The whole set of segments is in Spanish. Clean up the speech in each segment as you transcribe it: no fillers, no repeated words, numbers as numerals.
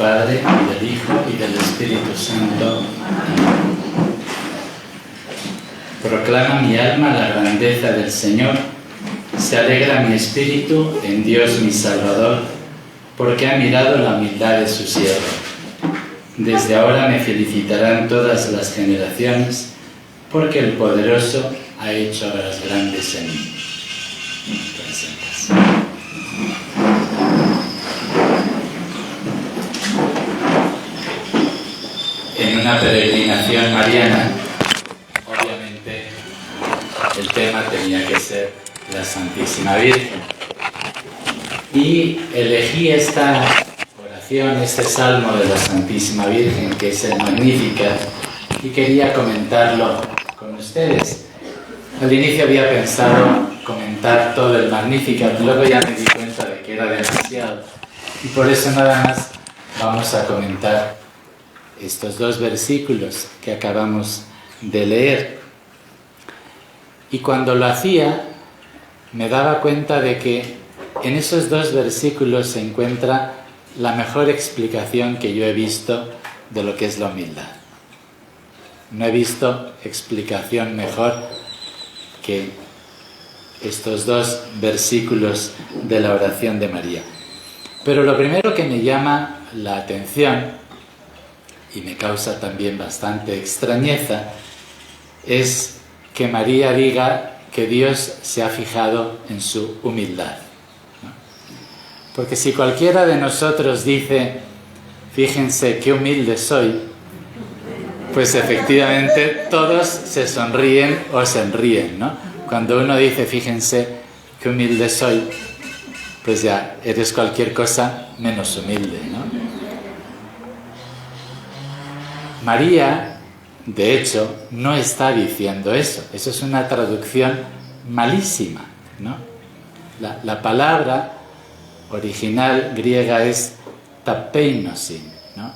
Padre, y del Hijo, y del Espíritu Santo. Proclama mi alma la grandeza del Señor. Se alegra mi espíritu en Dios mi Salvador, porque ha mirado la humildad de su siervo. Desde ahora me felicitarán todas las generaciones, porque el Poderoso ha hecho obras grandes en mí. En una peregrinación mariana, obviamente el tema tenía que ser la Santísima Virgen. Y elegí esta oración, este salmo de la Santísima Virgen, que es el Magnificat, y quería comentarlo con ustedes. Al inicio había pensado comentar todo el Magnificat, luego ya me di cuenta de que era demasiado, y por eso nada más vamos a comentar estos dos versículos que acabamos de leer. Y cuando lo hacía, me daba cuenta de que en esos dos versículos se encuentra la mejor explicación que yo he visto de lo que es la humildad. No he visto explicación mejor que estos dos versículos de la oración de María. Pero lo primero que me llama la atención, y me causa también bastante extrañeza, es que María diga que Dios se ha fijado en su humildad, ¿no? Porque si cualquiera de nosotros dice, fíjense qué humilde soy, pues efectivamente todos se sonríen o se enríen, ¿no? Cuando uno dice, fíjense qué humilde soy, pues ya eres cualquier cosa menos humilde, ¿no? María, de hecho, no está diciendo eso. Eso es una traducción malísima, ¿no? La palabra original griega es tapeinosin, ¿no?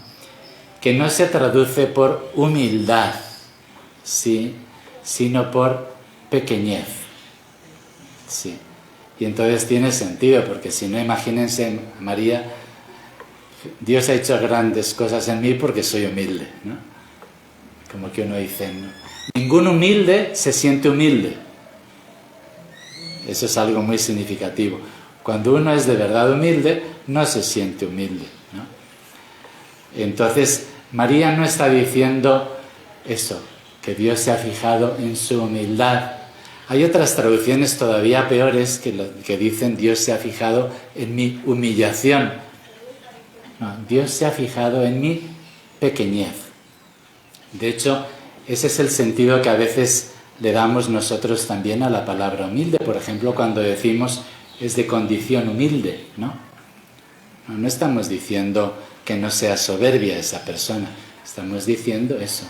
Que no se traduce por humildad, ¿sí?, sino por pequeñez, ¿sí? Y entonces tiene sentido, porque si no, imagínense María, Dios ha hecho grandes cosas en mí porque soy humilde, ¿no? Como que uno dice, ¿no? Ningún humilde se siente humilde. Eso es algo muy significativo. Cuando uno es de verdad humilde, no se siente humilde, ¿no? Entonces, María no está diciendo eso, que Dios se ha fijado en su humildad. Hay otras traducciones todavía peores que dicen Dios se ha fijado en mi humillación. No, Dios se ha fijado en mi pequeñez. De hecho, ese es el sentido que a veces le damos nosotros también a la palabra humilde. Por ejemplo, cuando decimos es de condición humilde, ¿no? No estamos diciendo que no sea soberbia esa persona. Estamos diciendo eso,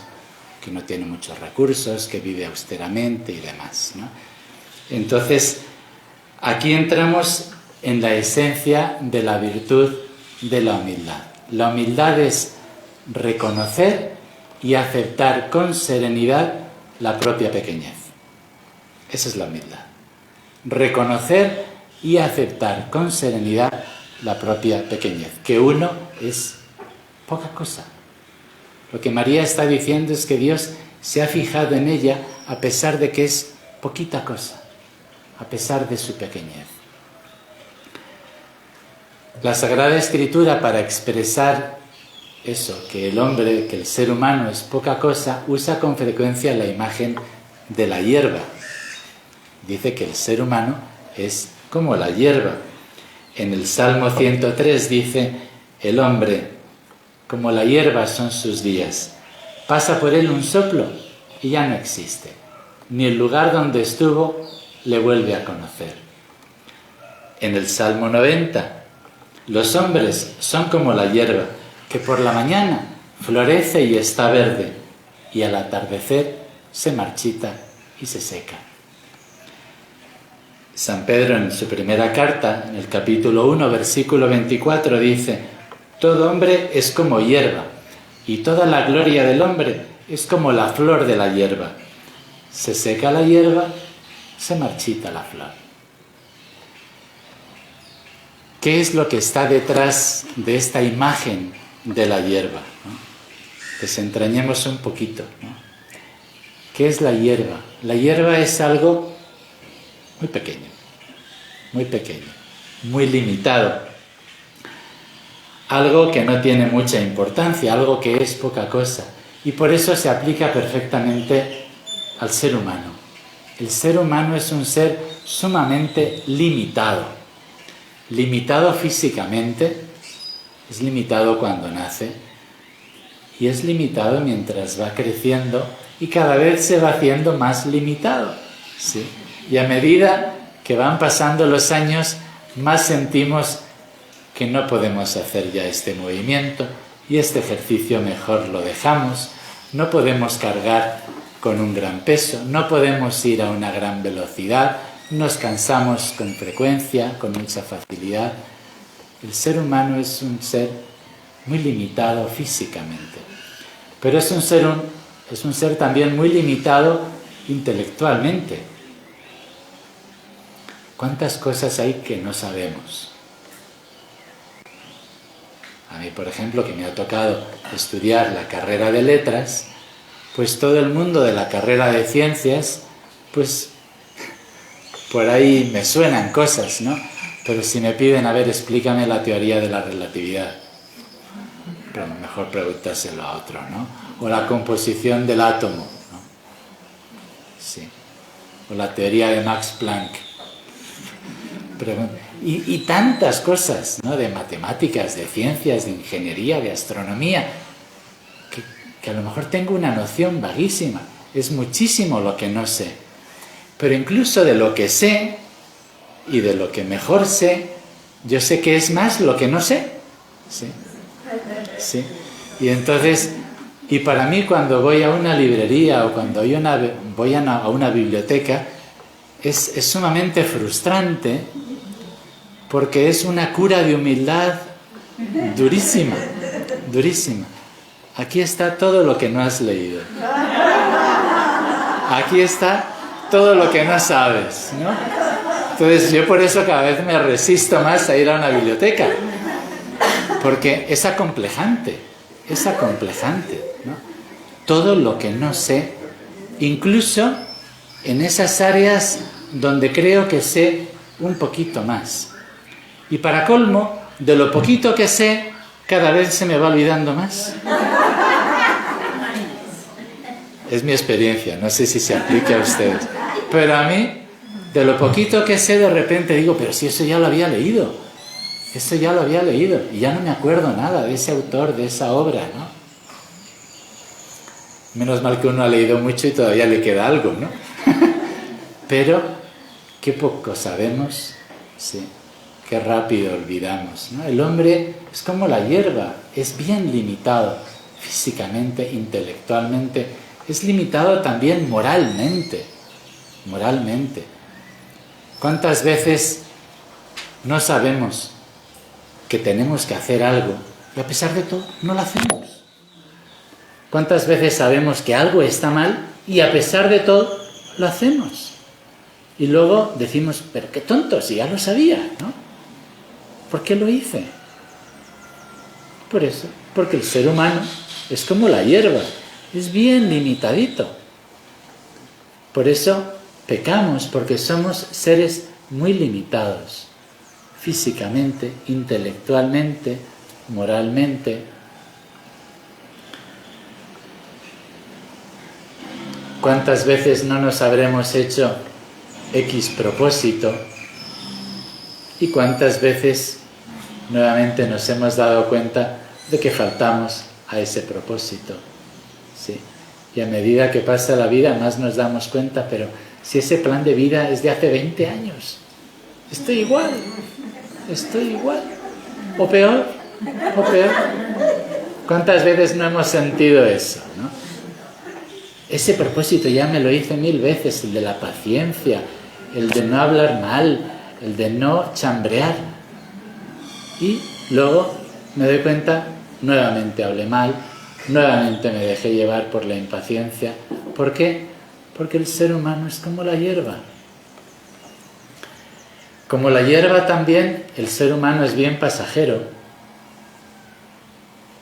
que no tiene muchos recursos, que vive austeramente y demás, ¿no? Entonces, aquí entramos en la esencia de la virtud de la humildad. La humildad es reconocer y aceptar con serenidad la propia pequeñez. Esa es la humildad. Reconocer y aceptar con serenidad la propia pequeñez, que uno es poca cosa. Lo que María está diciendo es que Dios se ha fijado en ella a pesar de que es poquita cosa, a pesar de su pequeñez. La Sagrada Escritura, para expresar eso, que el hombre, que el ser humano es poca cosa, usa con frecuencia la imagen de la hierba. Dice que el ser humano es como la hierba. En el Salmo 103 dice, el hombre, como la hierba son sus días. Pasa por él un soplo y ya no existe. Ni el lugar donde estuvo le vuelve a conocer. En el Salmo 90, los hombres son como la hierba, que por la mañana florece y está verde, y al atardecer se marchita y se seca. San Pedro, en su primera carta, en el capítulo 1, versículo 24, dice, todo hombre es como hierba, y toda la gloria del hombre es como la flor de la hierba. Se seca la hierba, se marchita la flor. ¿Qué es lo que está detrás de esta imagen de la hierba, ¿no? Desentrañemos un poquito, ¿no? ¿Qué es la hierba? La hierba es algo muy pequeño, muy limitado. Algo que no tiene mucha importancia, algo que es poca cosa. Y por eso se aplica perfectamente al ser humano. El ser humano es un ser sumamente limitado. Limitado físicamente, es limitado cuando nace y es limitado mientras va creciendo y cada vez se va haciendo más limitado, ¿sí? Y a medida que van pasando los años, más sentimos que no podemos hacer ya este movimiento y este ejercicio mejor lo dejamos. No podemos cargar con un gran peso, no podemos ir a una gran velocidad, nos cansamos con frecuencia, con mucha facilidad. El ser humano es un ser muy limitado físicamente, pero es un ser también muy limitado intelectualmente. ¿Cuántas cosas hay que no sabemos? A mí, por ejemplo, que me ha tocado estudiar la carrera de letras, pues todo el mundo de la carrera de ciencias, pues por ahí me suenan cosas, ¿no? Pero si me piden, a ver, explícame la teoría de la relatividad, pero mejor preguntárselo a otro, ¿no? O la composición del átomo, ¿no? Sí. O la teoría de Max Planck. Y tantas cosas, ¿no? De matemáticas, de ciencias, de ingeniería, de astronomía, que a lo mejor tengo una noción vaguísima. Es muchísimo lo que no sé. Pero incluso de lo que sé y de lo que mejor sé, yo sé que es más lo que no sé. ¿Sí? ¿Sí? Y entonces, y para mí cuando voy a una librería o cuando voy a una biblioteca, es sumamente frustrante porque es una cura de humildad durísima, durísima. Aquí está todo lo que no has leído. Aquí está todo lo que no sabes, ¿no? Entonces yo por eso cada vez me resisto más a ir a una biblioteca, porque es acomplejante, ¿no? Todo lo que no sé, incluso en esas áreas donde creo que sé un poquito más. Y para colmo, de lo poquito que sé, cada vez se me va olvidando más. Es mi experiencia, no sé si se aplica a ustedes. Pero a mí, de lo poquito que sé, de repente digo, pero si eso ya lo había leído. Eso ya lo había leído. Y ya no me acuerdo nada de ese autor, de esa obra, ¿no? Menos mal que uno ha leído mucho y todavía le queda algo, ¿no? Pero, qué poco sabemos, sí. Qué rápido olvidamos, ¿no? El hombre es como la hierba, es bien limitado físicamente, intelectualmente, es limitado también moralmente. ¿Cuántas veces no sabemos que tenemos que hacer algo y a pesar de todo no lo hacemos? ¿Cuántas veces sabemos que algo está mal y a pesar de todo lo hacemos? Y luego decimos, pero qué tonto, si ya lo sabía, ¿no? ¿Por qué lo hice? Por eso, porque el ser humano es como la hierba, es bien limitadito. Por eso pecamos, porque somos seres muy limitados, físicamente, intelectualmente, moralmente. ¿Cuántas veces no nos habremos hecho X propósito? ¿Y cuántas veces nuevamente nos hemos dado cuenta de que faltamos a ese propósito? Sí. Y a medida que pasa la vida más nos damos cuenta, pero si ese plan de vida es de hace 20 años, estoy igual. O peor. ¿Cuántas veces no hemos sentido eso, no? Ese propósito ya me lo hice 1000 veces, el de la paciencia, el de no hablar mal, el de no chambrear. Y luego me doy cuenta, nuevamente hablé mal, nuevamente me dejé llevar por la impaciencia. ¿Por qué? Porque el ser humano es como la hierba. Como la hierba también, el ser humano es bien pasajero.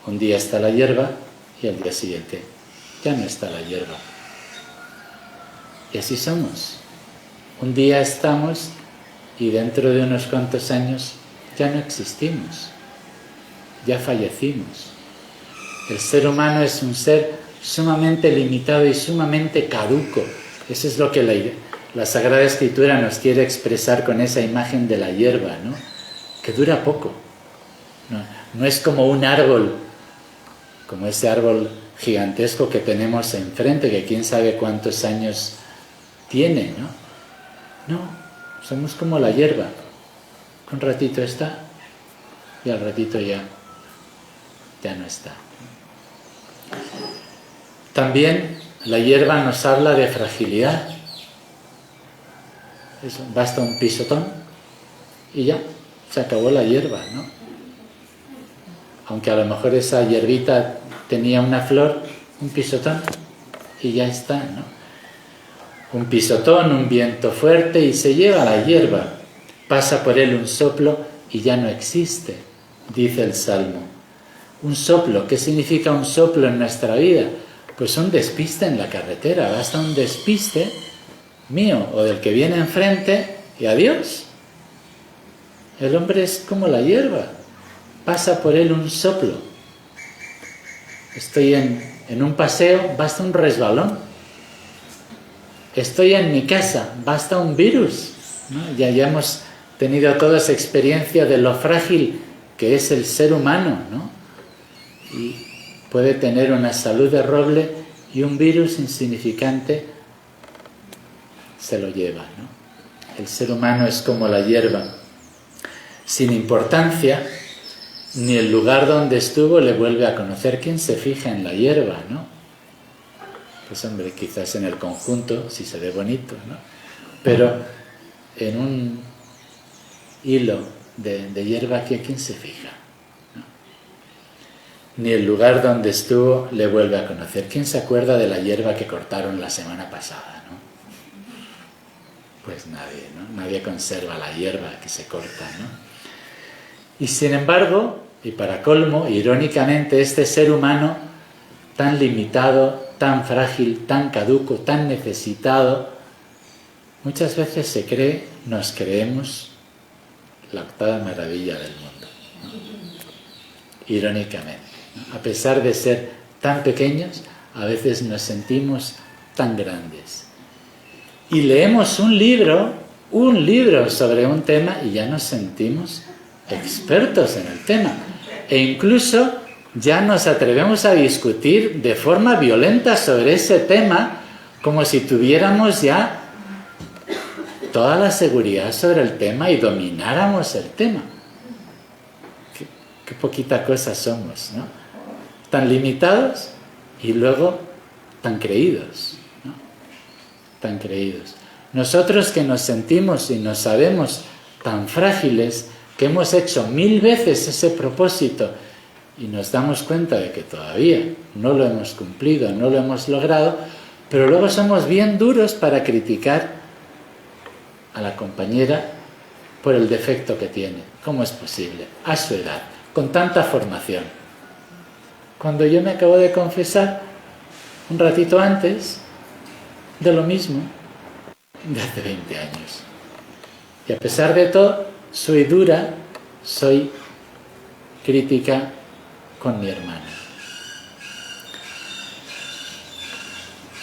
Un día está la hierba y al día siguiente ya no está la hierba. Y así somos. Un día estamos y dentro de unos cuantos años ya no existimos. Ya fallecimos. El ser humano es un ser sumamente limitado y sumamente caduco. Eso es lo que la Sagrada Escritura nos quiere expresar con esa imagen de la hierba, ¿no? Que dura poco. No es como un árbol, como ese árbol gigantesco que tenemos enfrente, que quién sabe cuántos años tiene, ¿no? No, somos como la hierba. Un ratito está y al ratito ya no está. También la hierba nos habla de fragilidad. Eso, basta un pisotón y ya, se acabó la hierba, ¿no? Aunque a lo mejor esa hierbita tenía una flor, un pisotón y ya está, ¿no? Un pisotón, un viento fuerte y se lleva la hierba. Pasa por él un soplo y ya no existe, dice el Salmo. Un soplo, ¿qué significa un soplo en nuestra vida? Pues un despiste en la carretera, basta un despiste mío o del que viene enfrente y adiós. El hombre es como la hierba, pasa por él un soplo. Estoy en un paseo, basta un resbalón. Estoy en mi casa, basta un virus, ¿no? Ya hemos tenido todos experiencia de lo frágil que es el ser humano, ¿no? Y puede tener una salud de roble y un virus insignificante se lo lleva, ¿no? El ser humano es como la hierba, sin importancia, ni el lugar donde estuvo le vuelve a conocer. ¿Quién se fija en la hierba, no? Pues hombre, quizás en el conjunto, si se ve bonito, ¿no? Pero en un hilo de hierba, ¿quién se fija? ¿No? Ni el lugar donde estuvo le vuelve a conocer. ¿Quién se acuerda de la hierba que cortaron la semana pasada, no? Pues nadie, ¿no? Nadie conserva la hierba que se corta, ¿no? Y sin embargo, y para colmo, irónicamente, este ser humano tan limitado, tan frágil, tan caduco, tan necesitado, muchas veces nos creemos la octava maravilla del mundo, ¿no? Irónicamente, ¿no? A pesar de ser tan pequeños, a veces nos sentimos tan grandes. Y leemos un libro sobre un tema y ya nos sentimos expertos en el tema. E incluso ya nos atrevemos a discutir de forma violenta sobre ese tema, como si tuviéramos ya toda la seguridad sobre el tema y domináramos el tema. Qué poquita cosa somos, ¿no? Tan limitados y luego tan creídos, ¿no? Tan creídos. Nosotros que nos sentimos y nos sabemos tan frágiles, que hemos hecho 1000 veces ese propósito y nos damos cuenta de que todavía no lo hemos cumplido, no lo hemos logrado, pero luego somos bien duros para criticar a la compañera por el defecto que tiene. ¿Cómo es posible? A su edad, con tanta formación. Cuando yo me acabo de confesar un ratito antes de lo mismo, de hace 20 años. Y a pesar de todo, soy dura, soy crítica con mi hermana.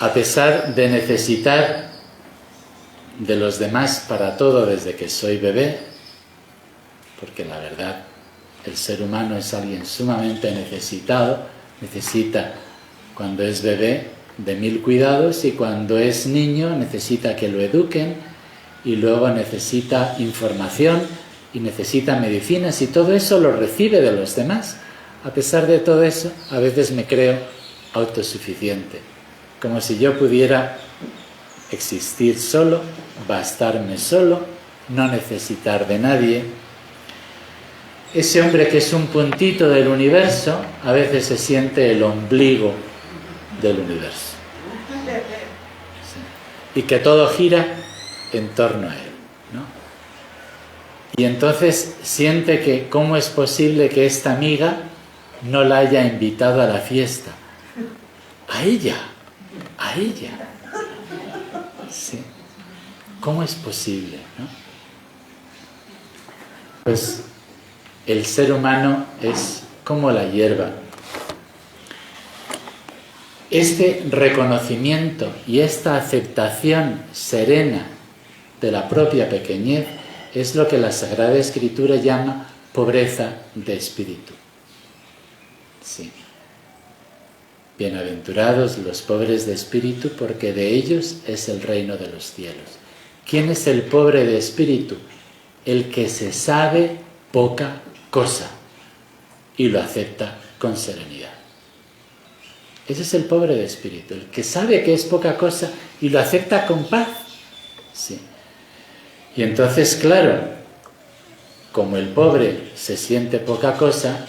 A pesar de necesitar de los demás para todo desde que soy bebé, porque la verdad, el ser humano es alguien sumamente necesitado, necesita cuando es bebé de 1000 cuidados y cuando es niño necesita que lo eduquen y luego necesita información y necesita medicinas y todo eso lo recibe de los demás. A pesar de todo eso, a veces me creo autosuficiente, como si yo pudiera existir solo, bastarme solo, no necesitar de nadie. Ese hombre que es un puntito del universo, a veces se siente el ombligo del universo. Sí. Y que todo gira en torno a él, ¿no? Y entonces siente que cómo es posible que esta miga no la haya invitado a la fiesta. A ella. Sí. ¿Cómo es posible, no? Pues el ser humano es como la hierba. Este reconocimiento y esta aceptación serena de la propia pequeñez es lo que la Sagrada Escritura llama pobreza de espíritu. Sí. Bienaventurados los pobres de espíritu, porque de ellos es el reino de los cielos. ¿Quién es el pobre de espíritu? El que se sabe poca cosa y lo acepta con serenidad. Ese es el pobre de espíritu, el que sabe que es poca cosa y lo acepta con paz. Sí. Y entonces, claro, como el pobre se siente poca cosa,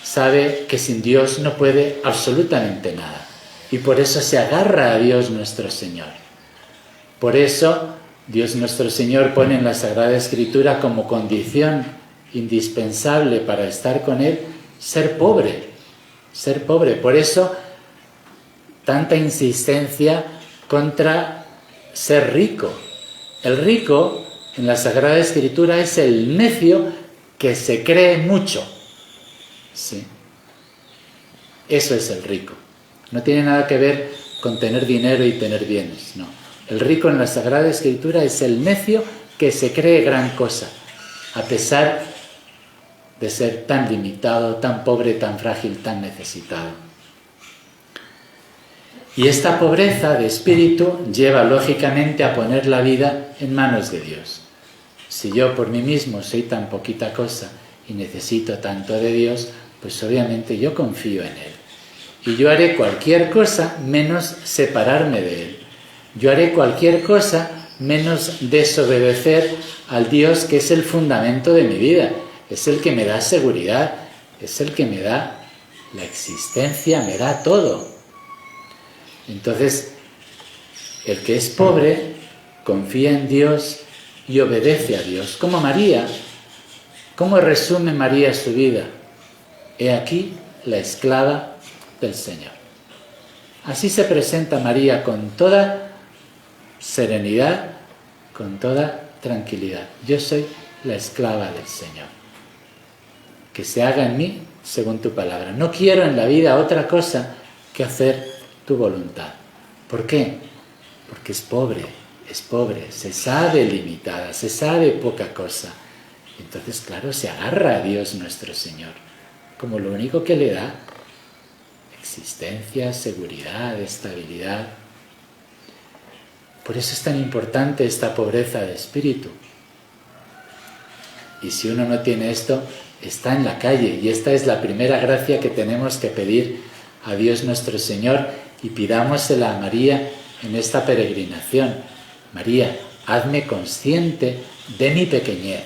sabe que sin Dios no puede absolutamente nada. Y por eso se agarra a Dios nuestro Señor. Por eso Dios nuestro Señor pone en la Sagrada Escritura como condición indispensable para estar con Él, ser pobre. Ser pobre. Por eso tanta insistencia contra ser rico. El rico en la Sagrada Escritura es el necio que se cree mucho. Sí. Eso es el rico. No tiene nada que ver con tener dinero y tener bienes, no. El rico en la Sagrada Escritura es el necio que se cree gran cosa, a pesar de ser tan limitado, tan pobre, tan frágil, tan necesitado. Y esta pobreza de espíritu lleva lógicamente a poner la vida en manos de Dios. Si yo por mí mismo soy tan poquita cosa y necesito tanto de Dios, pues obviamente yo confío en Él. Y yo haré cualquier cosa menos separarme de Él. Yo haré cualquier cosa menos desobedecer al Dios que es el fundamento de mi vida. Es el que me da seguridad, es el que me da la existencia, me da todo. Entonces, el que es pobre confía en Dios y obedece a Dios. Como María. ¿Cómo resume María su vida? He aquí la esclava del Señor. Así se presenta María con toda serenidad, con toda tranquilidad. Yo soy la esclava del Señor. Que se haga en mí según tu palabra. No quiero en la vida otra cosa que hacer tu voluntad. ¿Por qué? Porque es pobre, se sabe limitada, se sabe poca cosa. Entonces, claro, se agarra a Dios nuestro Señor, como lo único que le da existencia, seguridad, estabilidad. Por eso es tan importante esta pobreza de espíritu. Y si uno no tiene esto, está en la calle. Y esta es la primera gracia que tenemos que pedir a Dios nuestro Señor, y pidámosela a María en esta peregrinación. María, hazme consciente de mi pequeñez.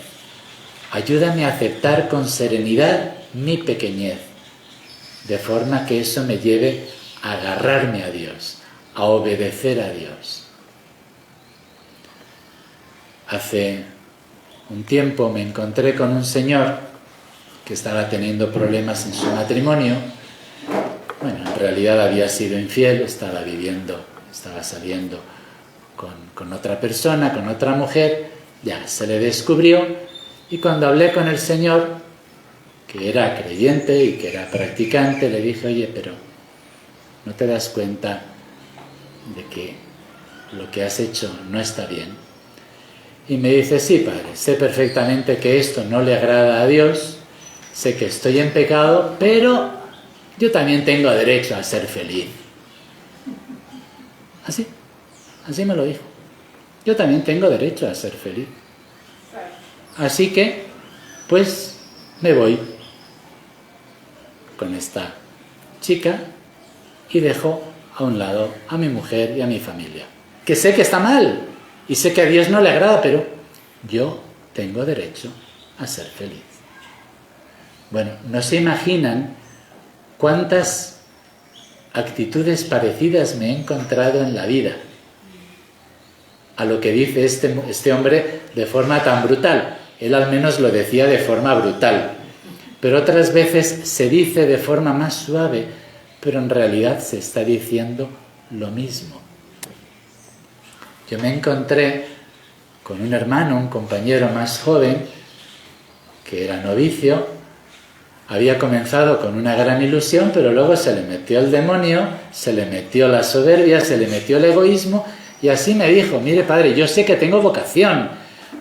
Ayúdame a aceptar con serenidad mi pequeñez, de forma que eso me lleve a agarrarme a Dios, a obedecer a Dios. Hace un tiempo me encontré con un señor que estaba teniendo problemas en su matrimonio. Bueno, en realidad había sido infiel, estaba saliendo con otra persona, con otra mujer, ya se le descubrió, y cuando hablé con el Señor, que era creyente y que era practicante, le dije, oye, pero ¿no te das cuenta de que lo que has hecho no está bien? Y me dice, sí, padre, sé perfectamente que esto no le agrada a Dios, sé que estoy en pecado, pero yo también tengo derecho a ser feliz. Así me lo dijo. Yo también tengo derecho a ser feliz. Así que, pues, me voy con esta chica y dejo a un lado a mi mujer y a mi familia. Que sé que está mal y sé que a Dios no le agrada, pero yo tengo derecho a ser feliz. Bueno, no se imaginan cuántas actitudes parecidas me he encontrado en la vida a lo que dice este hombre de forma tan brutal. Él al menos lo decía de forma brutal. pero otras veces se dice de forma más suave, pero en realidad se está diciendo lo mismo. Yo me encontré con un hermano, un compañero más joven, que era novicio, había comenzado con una gran ilusión, pero luego se le metió el demonio, se le metió la soberbia, se le metió el egoísmo, y así me dijo: mire padre, yo sé que tengo vocación,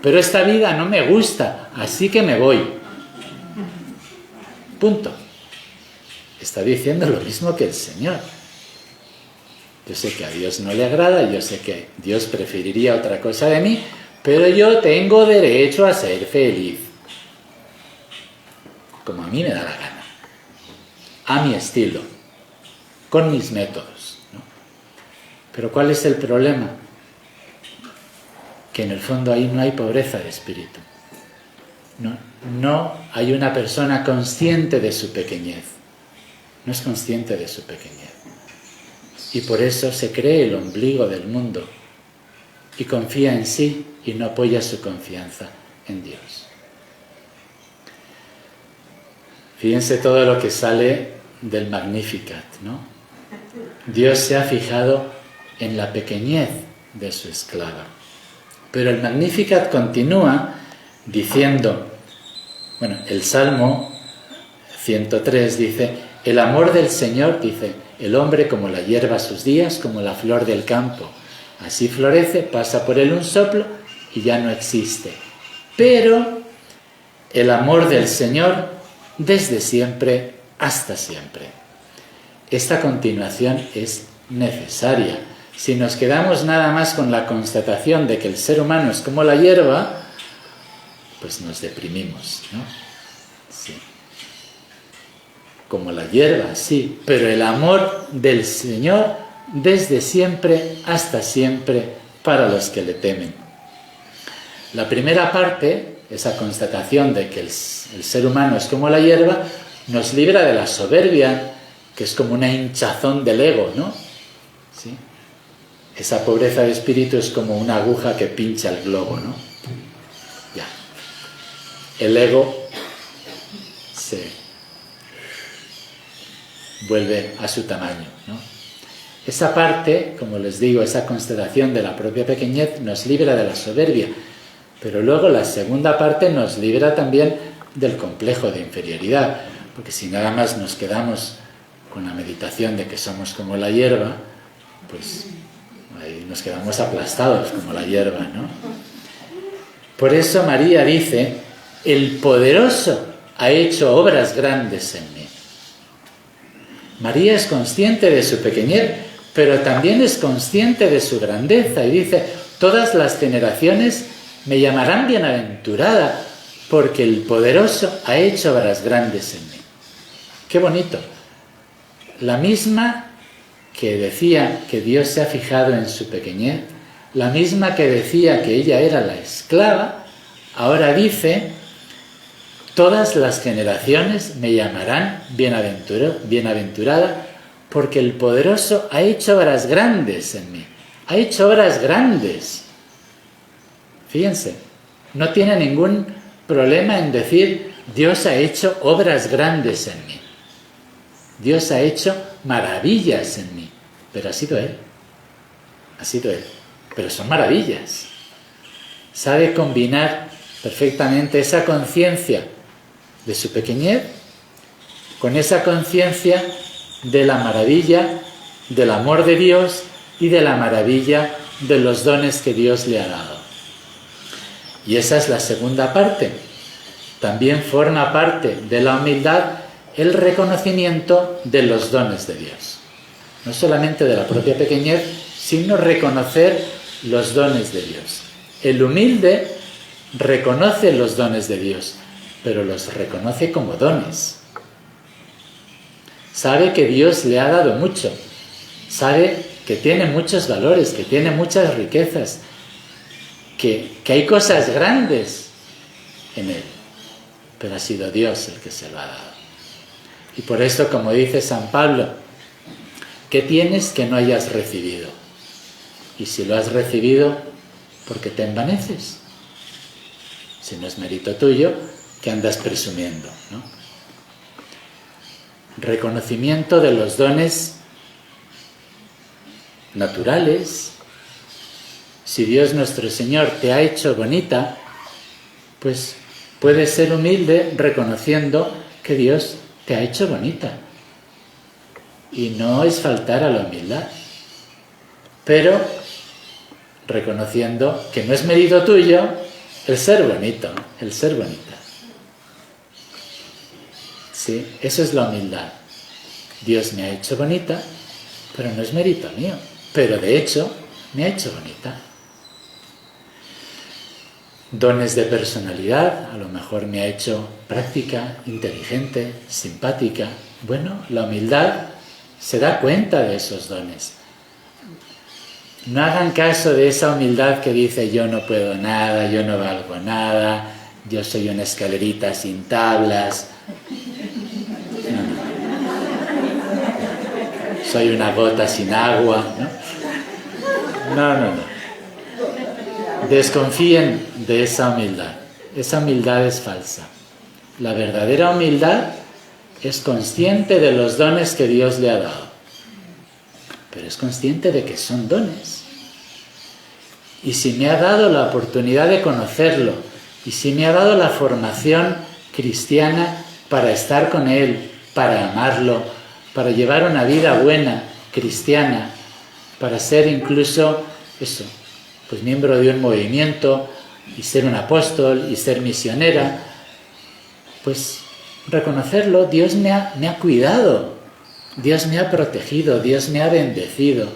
pero esta vida no me gusta, así que me voy. Punto. Está diciendo lo mismo que el Señor. Yo sé que a Dios no le agrada, yo sé que Dios preferiría otra cosa de mí, pero yo tengo derecho a ser feliz, como a mí me da la gana, a mi estilo, con mis métodos, ¿no? Pero ¿cuál es el problema? Que en el fondo ahí no hay pobreza de espíritu. No hay una persona consciente de su pequeñez. No es consciente de su pequeñez. Y por eso se cree el ombligo del mundo y confía en sí y no apoya su confianza en Dios. Fíjense todo lo que sale del Magnificat, ¿no? Dios se ha fijado en la pequeñez de su esclava. Pero el Magnificat continúa diciendo, bueno, el Salmo 103 dice: el amor del Señor, dice, el hombre como la hierba sus días, como la flor del campo. Así florece, pasa por él un soplo y ya no existe. Pero el amor del Señor desde siempre hasta siempre. Esta continuación es necesaria. Si nos quedamos nada más con la constatación de que el ser humano es como la hierba, pues nos deprimimos, ¿no? Sí. Como la hierba, sí, pero el amor del Señor desde siempre hasta siempre para los que le temen. La primera parte, esa constatación de que el ser humano es como la hierba, nos libra de la soberbia, que es como una hinchazón del ego, ¿no? ¿Sí? Esa pobreza de espíritu es como una aguja que pincha el globo, ¿no? Ya. El ego se vuelve a su tamaño, ¿no? Esa parte, como les digo, esa constatación de la propia pequeñez nos libra de la soberbia, pero luego la segunda parte nos libra también del complejo de inferioridad, porque si nada más nos quedamos con la meditación de que somos como la hierba, pues ahí nos quedamos aplastados como la hierba, ¿no? Por eso María dice: el poderoso ha hecho obras grandes en mí. María es consciente de su pequeñez, pero también es consciente de su grandeza y dice: todas las generaciones me llamarán bienaventurada, porque el poderoso ha hecho obras grandes en mí. ¡Qué bonito! La misma que decía que Dios se ha fijado en su pequeñez, la misma que decía que ella era la esclava, ahora dice: todas las generaciones me llamarán bienaventurada, porque el poderoso ha hecho obras grandes en mí. Ha hecho obras grandes. Fíjense, no tiene ningún problema en decir: Dios ha hecho obras grandes en mí. Dios ha hecho maravillas en mí. Pero ha sido Él. Ha sido Él. Pero son maravillas. Sabe combinar perfectamente esa conciencia de su pequeñez con esa conciencia de la maravilla del amor de Dios y de la maravilla de los dones que Dios le ha dado. Y esa es la segunda parte. También forma parte de la humildad el reconocimiento de los dones de Dios. No solamente de la propia pequeñez, sino reconocer los dones de Dios. El humilde reconoce los dones de Dios, pero los reconoce como dones. Sabe que Dios le ha dado mucho, sabe que tiene muchos valores, que tiene muchas riquezas, que hay cosas grandes en él, pero ha sido Dios el que se lo ha dado. Y por eso, como dice San Pablo, ¿qué tienes que no hayas recibido? Y si lo has recibido, ¿por qué te envaneces? Si no es mérito tuyo, ¿qué andas presumiendo, no? reconocimiento de los dones naturales. Si Dios nuestro Señor te ha hecho bonita, pues puedes ser humilde reconociendo que Dios te ha hecho bonita. Y no es faltar a la humildad, pero reconociendo que no es mérito tuyo el ser bonito, el ser bonita. Sí, eso es la humildad. Dios me ha hecho bonita, pero no es mérito mío. Pero de hecho, me ha hecho bonita. Dones de personalidad, a lo mejor me ha hecho práctica, inteligente, simpática. Bueno, la humildad se da cuenta de esos dones. No hagan caso de esa humildad que dice yo no puedo nada, yo no valgo nada, yo soy una escalerita sin tablas. Soy una gota sin agua, ¿no? No. Desconfíen de esa humildad. Esa humildad es falsa. La verdadera humildad es consciente de los dones que Dios le ha dado. Pero es consciente de que son dones. Y si me ha dado la oportunidad de conocerlo, y si me ha dado la formación cristiana para estar con Él, para amarlo, para llevar una vida buena, cristiana, para ser incluso, eso, pues miembro de un movimiento, y ser un apóstol, y ser misionera, pues reconocerlo, Dios me ha cuidado, Dios me ha protegido, Dios me ha bendecido,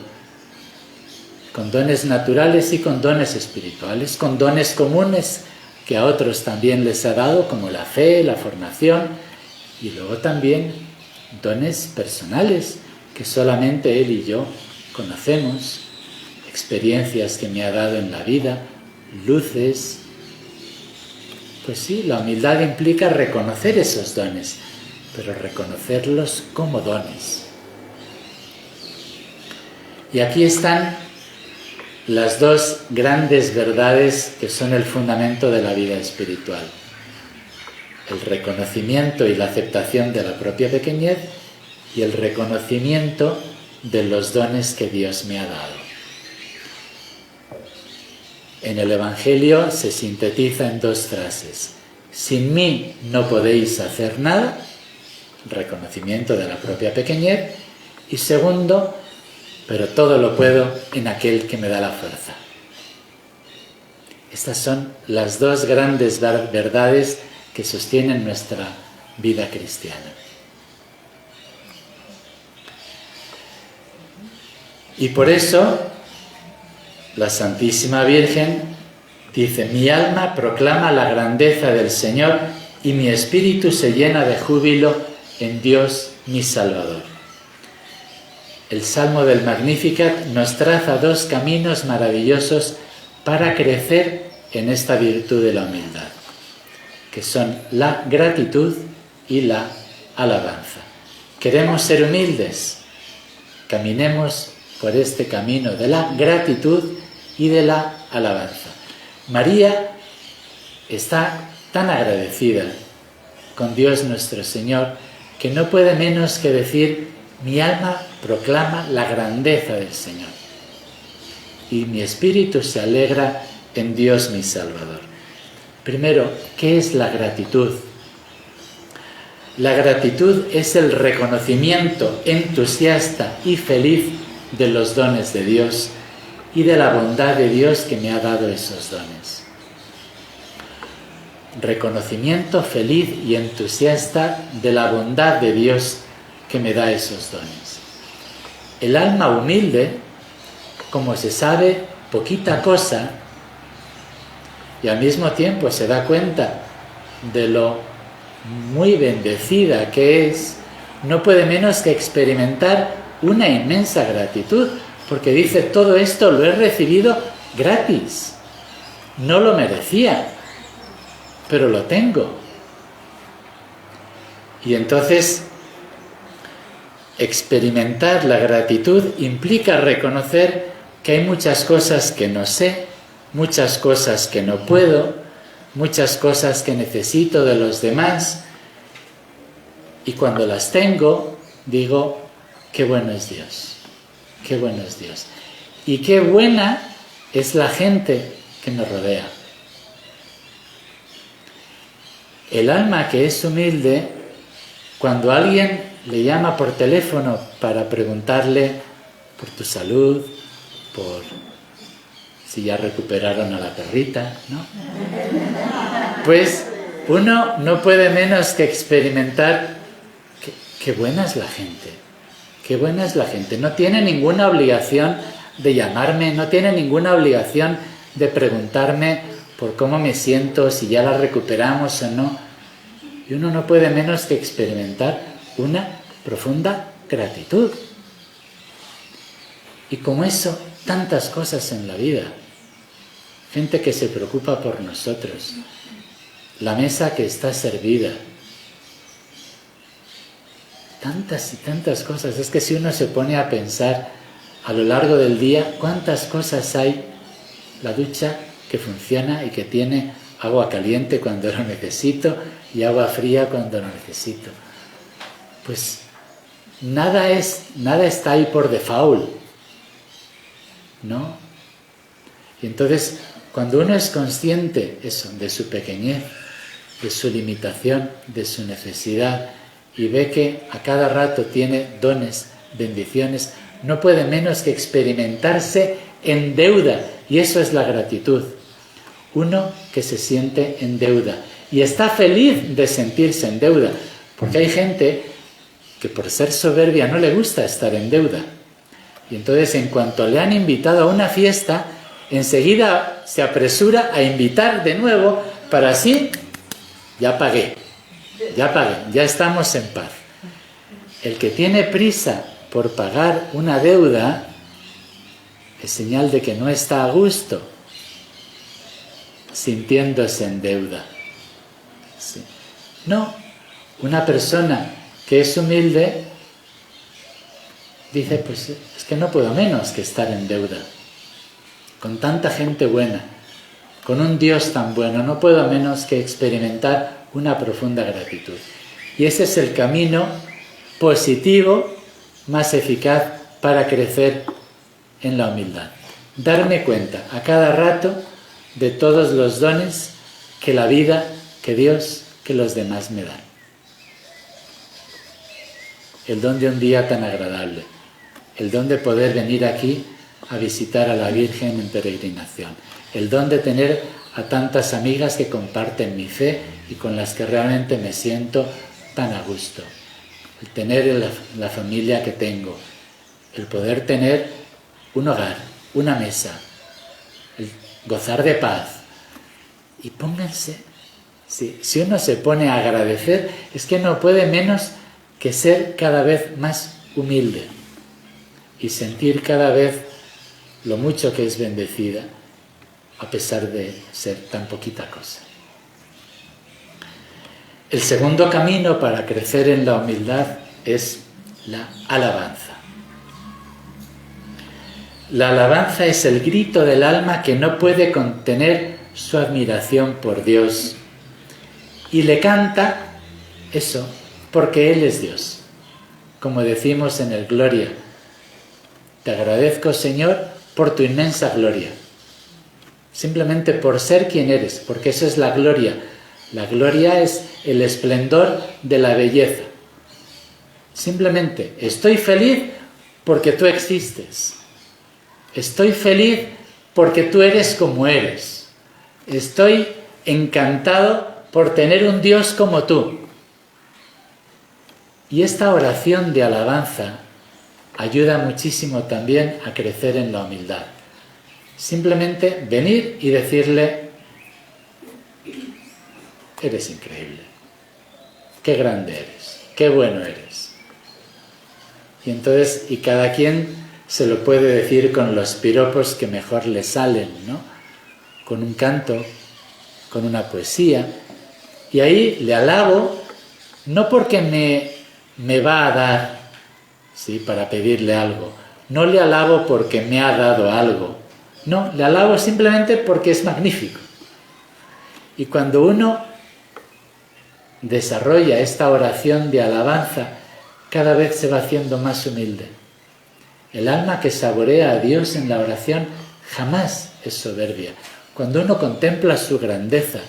con dones naturales y con dones espirituales, con dones comunes que a otros también les ha dado, como la fe, la formación, y luego también dones personales que solamente Él y yo conocemos, experiencias que me ha dado en la vida, luces. Pues sí, la humildad implica reconocer esos dones, pero reconocerlos como dones. Y aquí están las dos grandes verdades que son el fundamento de la vida espiritual. El reconocimiento y la aceptación de la propia pequeñez y el reconocimiento de los dones que Dios me ha dado. En el Evangelio se sintetiza en dos frases. Sin mí no podéis hacer nada, reconocimiento de la propia pequeñez, y segundo, pero todo lo puedo en aquel que me da la fuerza. Estas son las dos grandes verdades que sostienen nuestra vida cristiana. Y por eso la Santísima Virgen dice: mi alma proclama la grandeza del Señor y mi espíritu se llena de júbilo en Dios mi Salvador. El Salmo del Magnificat nos traza dos caminos maravillosos para crecer en esta virtud de la humildad, que son la gratitud y la alabanza. ¿Queremos ser humildes? Caminemos por este camino de la gratitud y de la alabanza. María está tan agradecida con Dios nuestro Señor que no puede menos que decir: mi alma proclama la grandeza del Señor y mi espíritu se alegra en Dios mi Salvador. Primero, ¿qué es la gratitud? La gratitud es el reconocimiento entusiasta y feliz de los dones de Dios y de la bondad de Dios que me ha dado esos dones. Reconocimiento feliz y entusiasta de la bondad de Dios que me da esos dones. El alma humilde, como se sabe poquita cosa, y al mismo tiempo se da cuenta de lo muy bendecida que es, no puede menos que experimentar una inmensa gratitud, porque dice: todo esto lo he recibido gratis, no lo merecía, pero lo tengo. Y entonces experimentar la gratitud implica reconocer que hay muchas cosas que no sé, muchas cosas que no puedo, muchas cosas que necesito de los demás, y cuando las tengo, digo, qué bueno es Dios, qué bueno es Dios. Y qué buena es la gente que nos rodea. El alma que es humilde, cuando alguien le llama por teléfono para preguntarle por tu salud, por si ya recuperaron a la perrita, ¿no? Pues uno no puede menos que experimentar qué buena es la gente, qué buena es la gente. No tiene ninguna obligación de llamarme, no tiene ninguna obligación de preguntarme por cómo me siento, si ya la recuperamos o no. Y uno no puede menos que experimentar una profunda gratitud. Y como eso, tantas cosas en la vida. Gente que se preocupa por nosotros. La mesa que está servida. Tantas y tantas cosas. Es que si uno se pone a pensar a lo largo del día, cuántas cosas hay. La ducha que funciona y que tiene agua caliente cuando lo necesito y agua fría cuando lo necesito. Pues nada está ahí por default, ¿no? Y entonces, cuando uno es consciente eso, de su pequeñez, de su limitación, de su necesidad, y ve que a cada rato tiene dones, bendiciones, no puede menos que experimentarse en deuda, y eso es la gratitud. Uno que se siente en deuda y está feliz de sentirse en deuda, porque hay gente que por ser soberbia no le gusta estar en deuda, y entonces en cuanto le han invitado a una fiesta, enseguida se apresura a invitar de nuevo para así, ya pagué, ya estamos en paz. El que tiene prisa por pagar una deuda es señal de que no está a gusto sintiéndose en deuda. Sí. No, una persona que es humilde dice, pues es que no puedo menos que estar en deuda. Con tanta gente buena, con un Dios tan bueno, no puedo menos que experimentar una profunda gratitud. Y ese es el camino positivo más eficaz para crecer en la humildad. Darme cuenta a cada rato de todos los dones que la vida, que Dios, que los demás me dan. El don de un día tan agradable, el don de poder venir aquí a visitar a la Virgen en peregrinación, el don de tener a tantas amigas que comparten mi fe y con las que realmente me siento tan a gusto, el tener la familia que tengo, el poder tener un hogar, una mesa, el gozar de paz. Y pónganse, si uno se pone a agradecer, es que no puede menos que ser cada vez más humilde y sentir cada vez lo mucho que es bendecida, a pesar de ser tan poquita cosa. El segundo camino para crecer en la humildad es la alabanza. La alabanza es el grito del alma que no puede contener su admiración por Dios y le canta eso porque Él es Dios. Como decimos en el Gloria, te agradezco, Señor, por tu inmensa gloria. Simplemente por ser quien eres, porque eso es la gloria. La gloria es el esplendor de la belleza. Simplemente estoy feliz porque tú existes. Estoy feliz porque tú eres como eres. Estoy encantado por tener un Dios como tú. Y esta oración de alabanza ayuda muchísimo también a crecer en la humildad. Simplemente venir y decirle, eres increíble, qué grande eres, qué bueno eres. Y entonces, y cada quien se lo puede decir con los piropos que mejor le salen, ¿no? Con un canto, con una poesía. Y ahí le alabo, no porque me va a dar, ¿sí?, para pedirle algo. No le alabo porque me ha dado algo. No, le alabo simplemente porque es magnífico. Y cuando uno desarrolla esta oración de alabanza, cada vez se va haciendo más humilde. El alma que saborea a Dios en la oración jamás es soberbia. Cuando uno contempla su grandeza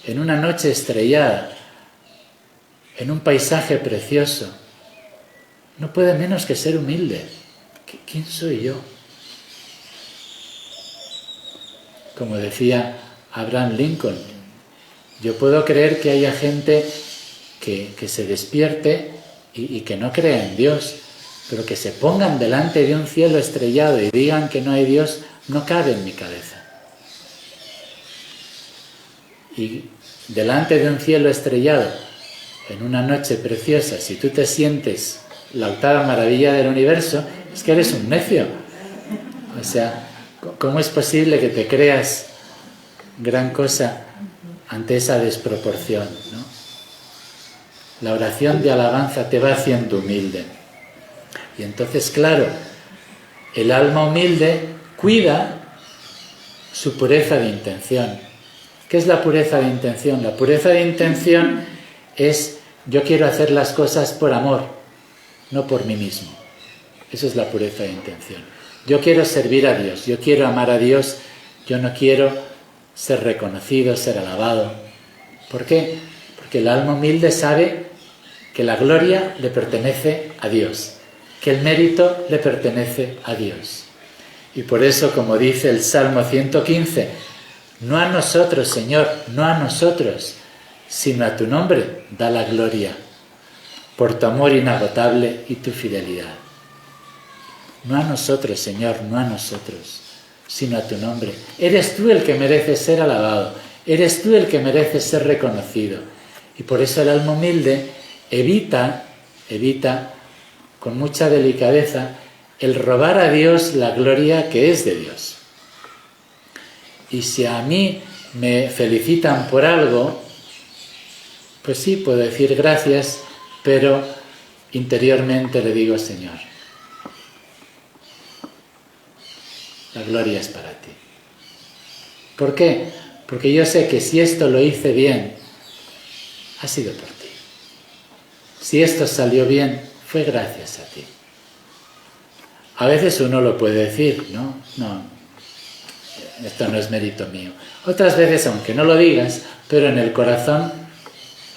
en una noche estrellada, en un paisaje precioso, no puede menos que ser humilde. ¿Quién soy yo? Como decía Abraham Lincoln, yo puedo creer que haya gente que se despierte y que no crea en Dios, pero que se pongan delante de un cielo estrellado y digan que no hay Dios, no cabe en mi cabeza. Y delante de un cielo estrellado, en una noche preciosa, si tú te sientes la octava maravilla del universo, es que eres un necio. O sea, ¿cómo es posible que te creas gran cosa ante esa desproporción, ¿no? La oración de alabanza te va haciendo humilde. Y entonces, claro, el alma humilde cuida su pureza de intención. ¿Qué es la pureza de intención? La pureza de intención es: yo quiero hacer las cosas por amor, no por mí mismo. Eso es la pureza de intención. Yo quiero servir a Dios, yo quiero amar a Dios, yo no quiero ser reconocido, ser alabado. ¿Por qué? Porque el alma humilde sabe que la gloria le pertenece a Dios, que el mérito le pertenece a Dios. Y por eso, como dice el Salmo 115, no a nosotros, Señor, no a nosotros, sino a tu nombre da la gloria, por tu amor inagotable y tu fidelidad. No a nosotros, Señor, no a nosotros, sino a tu nombre. Eres tú el que merece ser alabado, eres tú el que merece ser reconocido. Y por eso el alma humilde evita con mucha delicadeza el robar a Dios la gloria que es de Dios. Y si a mí me felicitan por algo, pues sí, puedo decir gracias, pero interiormente le digo: Señor, la gloria es para ti. ¿Por qué? Porque yo sé que si esto lo hice bien, ha sido por ti. Si esto salió bien, fue gracias a ti. A veces uno lo puede decir, ¿no? No, esto no es mérito mío. Otras veces, aunque no lo digas, pero en el corazón,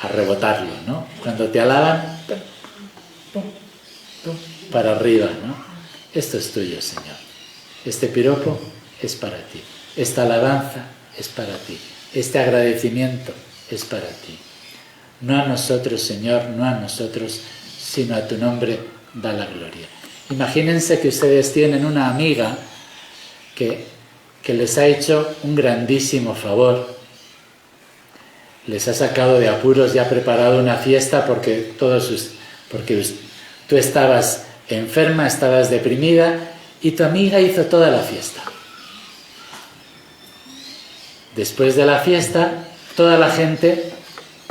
a rebotarlo, ¿no? Cuando te alaban, pum, pum, para arriba, ¿no? Esto es tuyo, Señor. Este piropo es para ti. Esta alabanza es para ti. Este agradecimiento es para ti. No a nosotros, Señor, no a nosotros, sino a tu nombre da la gloria. Imagínense que ustedes tienen una amiga que les ha hecho un grandísimo favor. Les ha sacado de apuros y ha preparado una fiesta porque tú estabas enferma, estabas deprimida y tu amiga hizo toda la fiesta. Después de la fiesta, toda la gente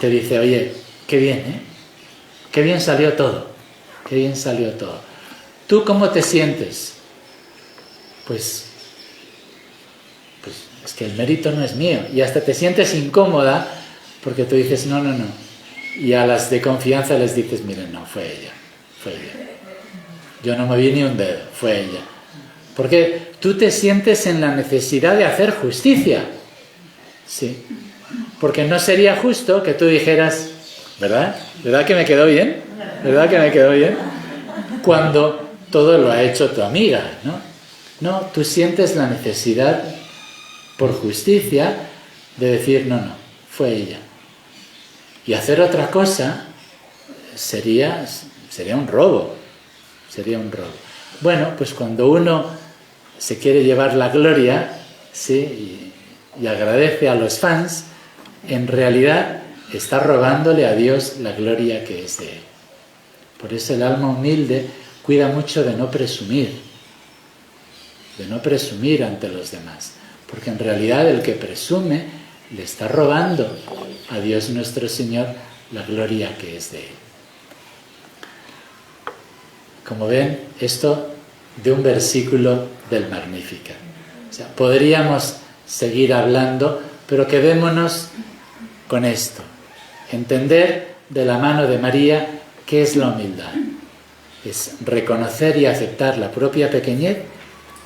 te dice: oye, qué bien, ¿eh? Qué bien salió todo, qué bien salió todo. ¿Tú cómo te sientes? Pues es que el mérito no es mío. Y hasta te sientes incómoda porque tú dices: no. Y a las de confianza les dices: miren, no, fue ella. Yo no moví ni un dedo, fue ella. Porque tú te sientes en la necesidad de hacer justicia. Sí. Porque no sería justo que tú dijeras: ¿verdad? ¿Verdad que me quedó bien? ¿Verdad que me quedó bien? Cuando todo lo ha hecho tu amiga, ¿no? No, tú sientes la necesidad, por justicia, de decir: no, fue ella. Y hacer otra cosa sería un robo. Sería un robo. Bueno, pues cuando uno se quiere llevar la gloria, sí, y agradece a los fans, en realidad está robándole a Dios la gloria que es de Él. Por eso el alma humilde cuida mucho de no presumir ante los demás, porque en realidad el que presume le está robando a Dios nuestro Señor la gloria que es de Él. Como ven, esto de un versículo del Magnificat. O sea, podríamos seguir hablando, pero quedémonos con esto. Entender de la mano de María ¿Qué es la humildad? Es reconocer y aceptar la propia pequeñez,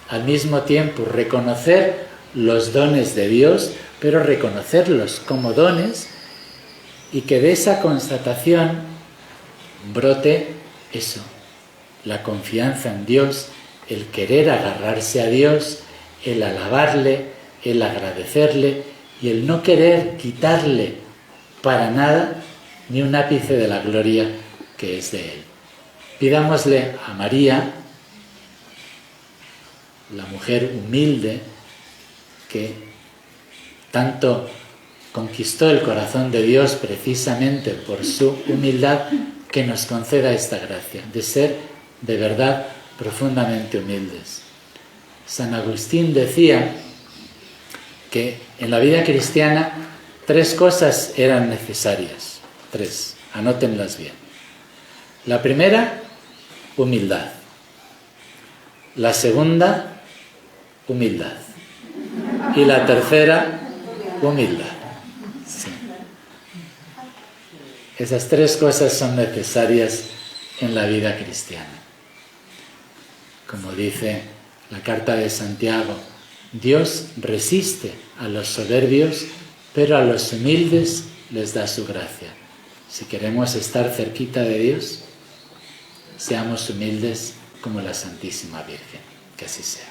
al mismo tiempo reconocer los dones de Dios, pero reconocerlos como dones, y que de esa constatación brote eso, la confianza en Dios, el querer agarrarse a Dios, el alabarle, el agradecerle y el no querer quitarle para nada ni un ápice de la gloria que es de Él. Pidámosle a María, la mujer humilde, que tanto conquistó el corazón de Dios precisamente por su humildad, que nos conceda esta gracia de ser de verdad profundamente humildes. San Agustín decía que en la vida cristiana 3 cosas eran necesarias. 3, anótenlas bien. La primera, humildad. La segunda, humildad. Y la tercera, humildad. Sí. Esas 3 cosas son necesarias en la vida cristiana. Como dice la carta de Santiago, Dios resiste a los soberbios, pero a los humildes les da su gracia. Si queremos estar cerquita de Dios, seamos humildes como la Santísima Virgen. Que así sea.